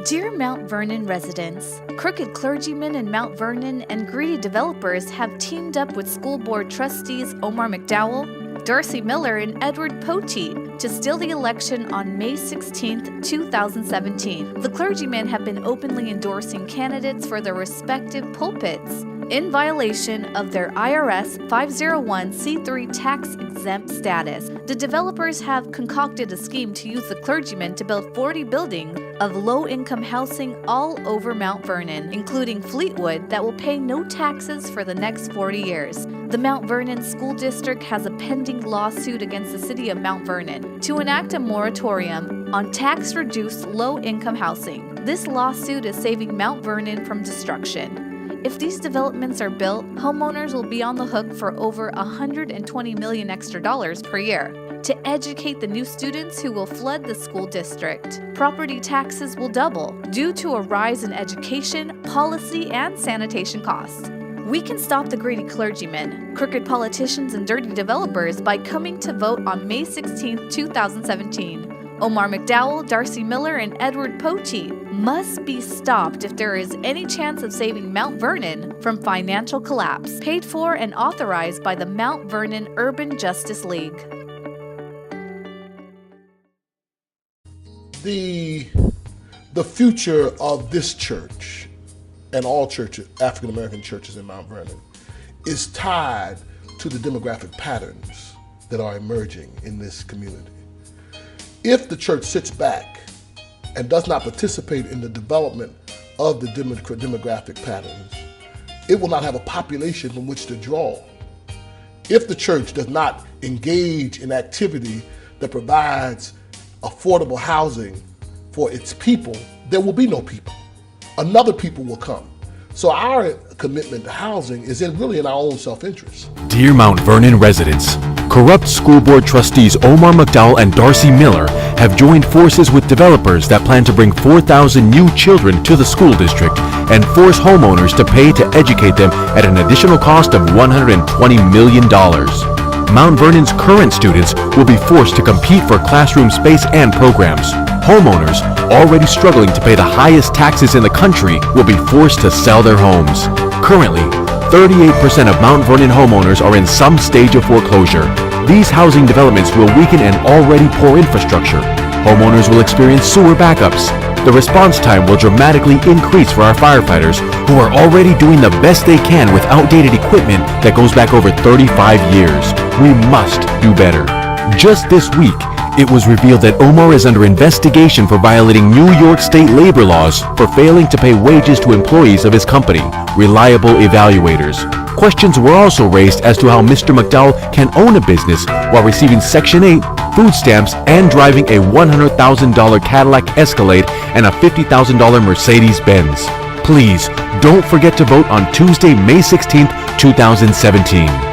Dear Mount Vernon residents, crooked clergymen in Mount Vernon and greedy developers have teamed up with School Board Trustees Omar McDowell, Darcy Miller, and Edward Poteet to steal the election on May 16, 2017. The clergymen have been openly endorsing candidates for their respective pulpits in violation of their IRS 501c3 tax-exempt status. The developers have concocted a scheme to use the clergymen to build 40 buildings of low-income housing all over Mount Vernon, including Fleetwood, that will pay no taxes for the next 40 years. The Mount Vernon School District has a pending lawsuit against the City of Mount Vernon to enact a moratorium on tax-reduced low-income housing. This lawsuit is saving Mount Vernon from destruction. If these developments are built, homeowners will be on the hook for over $120 million extra dollars per year to educate the new students who will flood the school district. Property taxes will double due to a rise in education, policy, and sanitation costs. We can stop the greedy clergymen, crooked politicians, and dirty developers by coming to vote on May 16, 2017. Omar McDowell, Darcy Miller, and Edward Poteet must be stopped if there is any chance of saving Mount Vernon from financial collapse. Paid for and authorized by the Mount Vernon Urban Justice League. The future of this church and all churches, African American churches in Mount Vernon, is tied to the demographic patterns that are emerging in this community. If the church sits back and does not participate in the development of the demographic patterns, it will not have a population from which to draw. If the church does not engage in activity that provides affordable housing for its people, there will be no people. Another people will come. So our commitment to housing is really in our own self-interest. Dear Mount Vernon residents, corrupt school board trustees Omar McDowell and Darcy Miller have joined forces with developers that plan to bring 4,000 new children to the school district and force homeowners to pay to educate them at an additional cost of $120 million. Mount Vernon's current students will be forced to compete for classroom space and programs. Homeowners, already struggling to pay the highest taxes in the country, will be forced to sell their homes. Currently, 38% of Mount Vernon homeowners are in some stage of foreclosure. These housing developments will weaken an already poor infrastructure. Homeowners will experience sewer backups. The response time will dramatically increase for our firefighters, who are already doing the best they can with outdated equipment that goes back over 35 years. We must do better. Just this week, it was revealed that Omar is under investigation for violating New York state labor laws for failing to pay wages to employees of his company, Reliable Evaluators. Questions were also raised as to how Mr. McDowell can own a business while receiving Section 8, food stamps, and driving a $100,000 Cadillac Escalade and a $50,000 Mercedes-Benz. Please don't forget to vote on Tuesday, May 16, 2017.